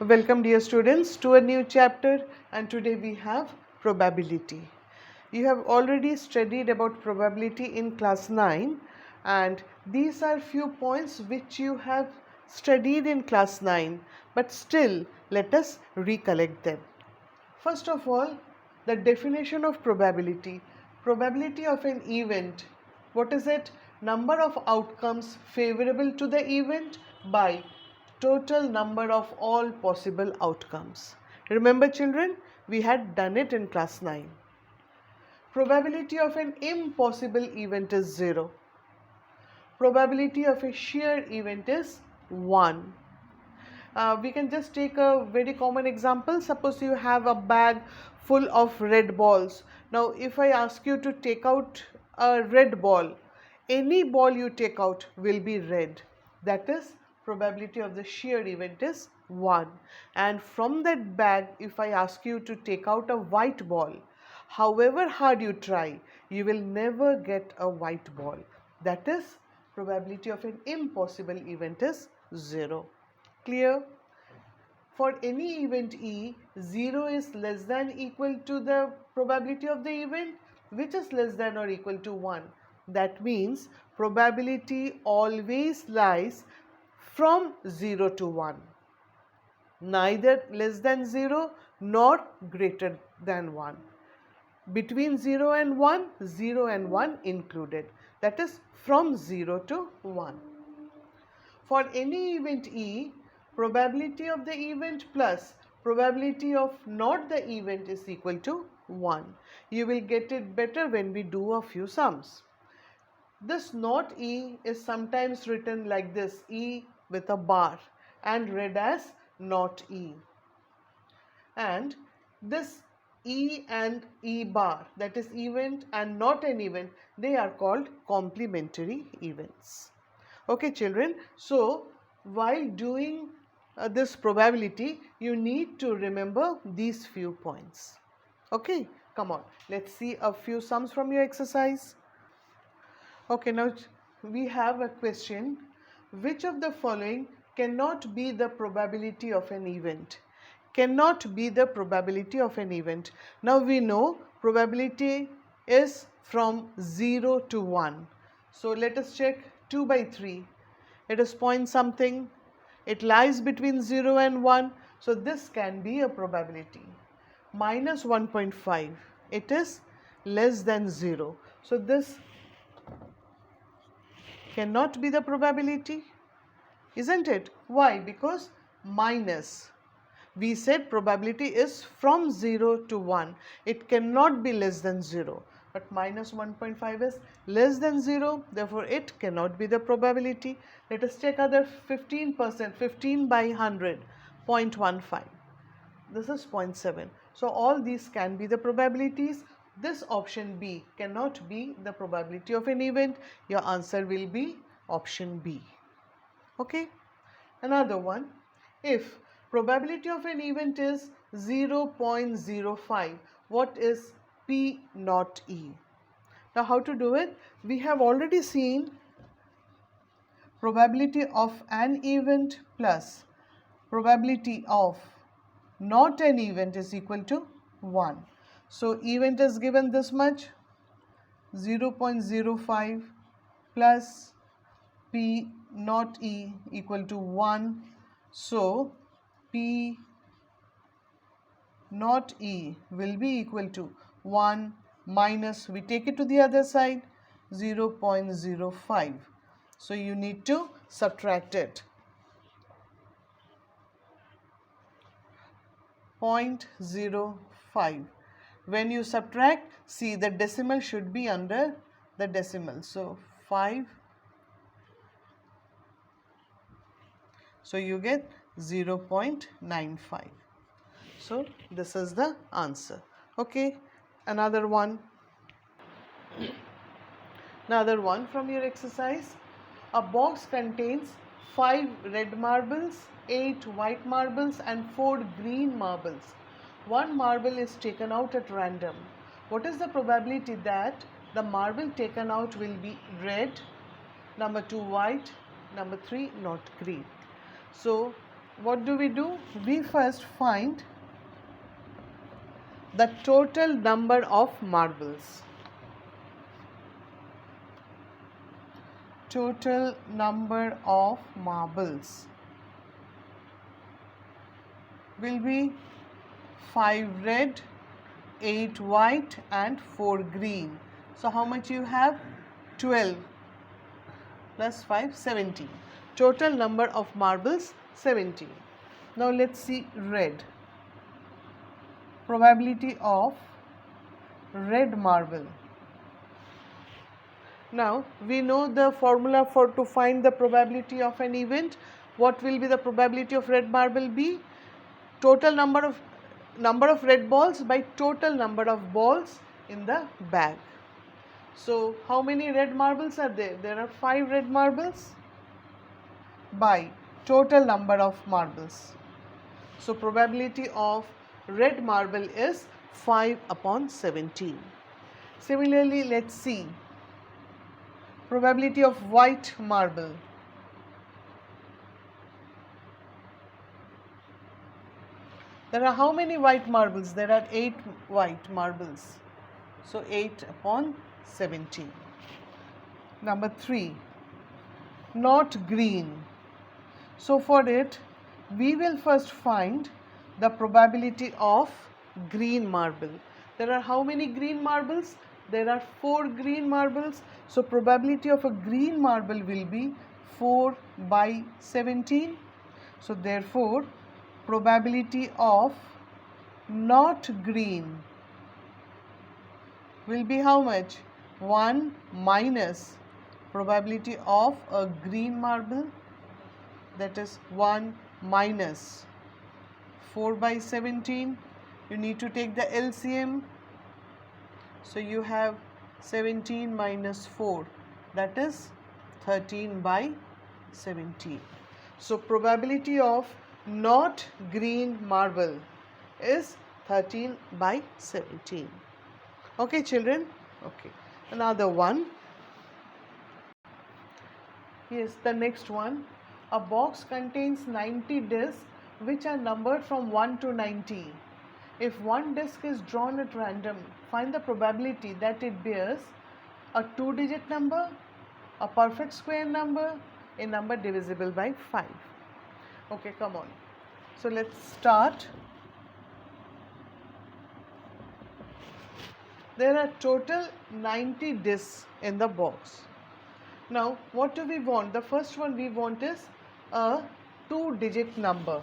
Welcome dear students to a new chapter, and today we have probability. You have already studied about probability in class 9, and these are few points which you have studied in class 9, but still let us recollect them. First of all, the definition of probability. Probability of an event. What is it? Number of outcomes favorable to the event by total number of all possible outcomes. Remember children, we had done it in class 9. Probability of an impossible event is 0. Probability of a sheer event is 1. We can just take a very common example. Suppose you have a bag full of red balls. Now if I ask you to take out a red ball, any ball you take out will be red. That is, probability of the sheer event is 1. And from that bag, if I ask you to take out a white ball, however hard you try, you will never get a white ball. That is, probability of an impossible event is 0. Clear? For any event E, 0 is less than equal to the probability of the event, which is less than or equal to 1. That means probability always lies from 0 to 1. Neither less than 0 nor greater than 1. Between 0 and 1, 0 and 1 included. That is from 0 to 1. For any event E, probability of the event plus probability of not the event is equal to 1. You will get it better when we do a few sums. This not E is sometimes written like this, E with a bar, and read as not E. And this E and E bar, that is event and not an event, they are called complementary events. Okay children, so while doing this probability, you need to remember these few points. Okay, come on, let's see a few sums from your exercise. Okay, now we have a question. Which of the following cannot be the probability of an event? Cannot be the probability of an event. Now we know probability is from 0 to 1. So let us check 2 by 3. It is point something. It lies between 0 and 1. So this can be a probability. Minus 1.5. It is less than 0. So this cannot be the probability, isn't it? Why? Because minus. We said probability is from 0 to 1. It cannot be less than 0. But minus 1.5 is less than 0. Therefore, it cannot be the probability. Let us check other 15%. 15 by 100. 0.15. This is 0.7. So, all these can be the probabilities. This option B cannot be the probability of an event. Your answer will be option B. Okay. Another one. If probability of an event is 0.05, what is P naught E? Now how to do it? We have already seen probability of an event plus probability of not an event is equal to 1. So event is given this much, 0.05 plus P naught E equal to 1. So P naught E will be equal to 1 minus, we take it to the other side, 0.05. So you need to subtract it. 0.05. When you subtract, see the decimal should be under the decimal. So 5. So you get 0.95. So this is the answer. Okay, another one from your exercise. A box contains 5 red marbles, 8 white marbles and 4 green marbles. One marble is taken out at random. What is the probability that the marble taken out will be red, number 2 white, number 3 not green? So what do? We first find the total number of marbles. Total number of marbles will be 5 red, 8 white and 4 green. So how much you have? 12 plus 5, 17. Total number of marbles 17. Now let's see red. Probability of red marble. Now we know the formula for to find the probability of an event. What will be the probability of red marble be? Total number of red balls by total number of balls in the bag. So how many red marbles are there? There are 5 red marbles by total number of marbles. So probability of red marble is 5 upon 17. Similarly, let's see probability of white marble. There are how many white marbles? There are 8 white marbles. So 8 upon 17. Number 3, not green. So for it, we will first find the probability of green marble. There are how many green marbles? There are 4 green marbles. So probability of a green marble will be 4 by 17. So therefore, probability of not green will be how much? 1 minus probability of a green marble, that is 1 minus 4 by 17. You need to take the LCM. So you have 17 minus 4, that is 13 by 17. So probability of not green marble is 13 by 17. Okay children? Okay. Another one. Yes, the next one. A box contains 90 discs which are numbered from 1 to 90. If one disc is drawn at random, find the probability that it bears a 2-digit number, a perfect square number, a number divisible by 5. Okay, come on. So let's start. There are total 90 discs in the box. Now, what do we want? The first one we want is a 2-digit number.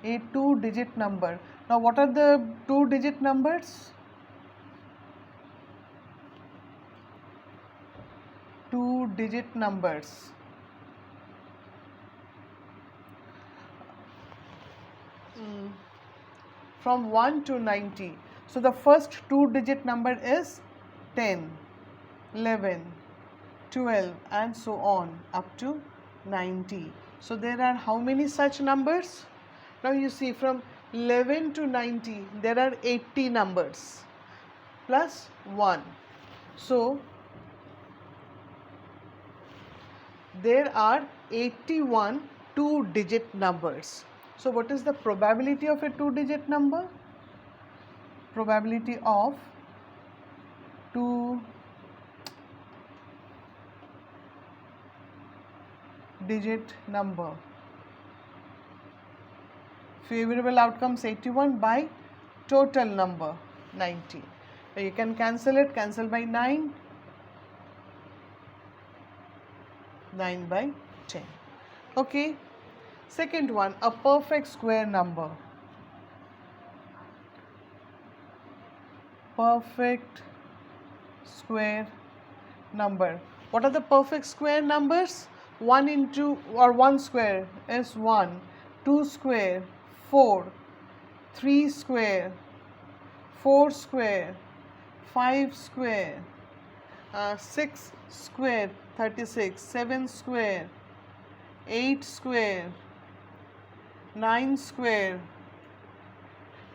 A 2-digit number. Now, what are the 2-digit numbers? 2-digit numbers. From 1 to 90. So, the first 2-digit number is 10, 11, 12 and so on up to 90. So, there are how many such numbers? Now, you see from 11 to 90 there are 80 numbers plus 1. So, there are 81 2-digit numbers. So, what is the probability of a 2-digit number? Probability of 2-digit number. Favorable outcomes 81 by total number 90. Now you can cancel it, cancel by 9, 9 by 10. Okay. Second one, a perfect square number. Perfect square number. What are the perfect square numbers? 1 into or 1 square is 1, 2 square 4, 3 square 4 square, 5 square, 6 square 36, 7 square, 8 square, 9 square,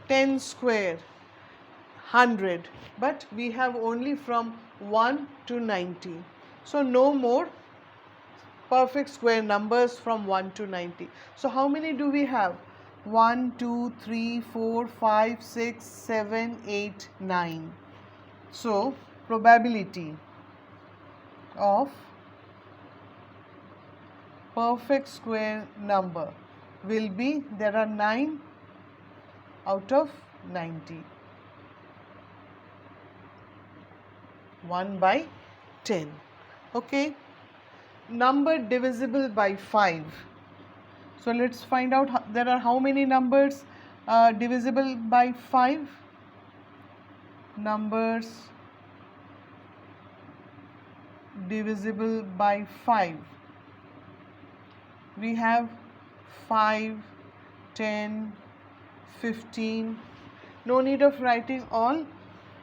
10 square, 100, but we have only from 1 to 90. So no more perfect square numbers from 1 to 90. So how many do we have? 1, 2, 3, 4, 5, 6, 7, 8, 9. So probability of perfect square number will be, there are 9 out of 90. 1 by 10. Okay. Number divisible by 5. So let's find out there are how many numbers divisible by 5. Numbers divisible by 5. We have 5, 10, 15. No need of writing all.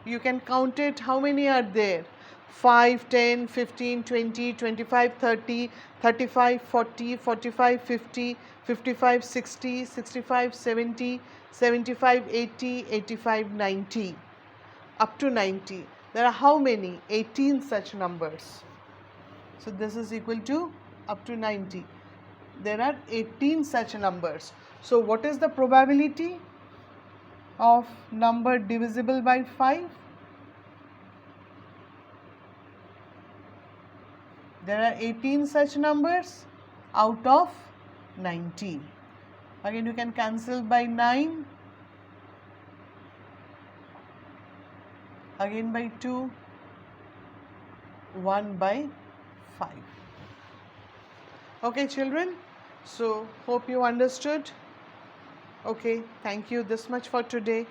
You can count it. How many are there? 5, 10, 15, 20, 25, 30, 35, 40, 45, 50, 55, 60, 65, 70, 75, 80, 85, 90. Up to 90. There are how many? 18 such numbers. So this is equal to up to 90. There are 18 such numbers. So what is the probability of number divisible by 5? There are 18 such numbers out of 90. Again, you can cancel by 9. Again by 2. 1 by 5. Okay, children. So, hope you understood. Okay, thank you. This much for today.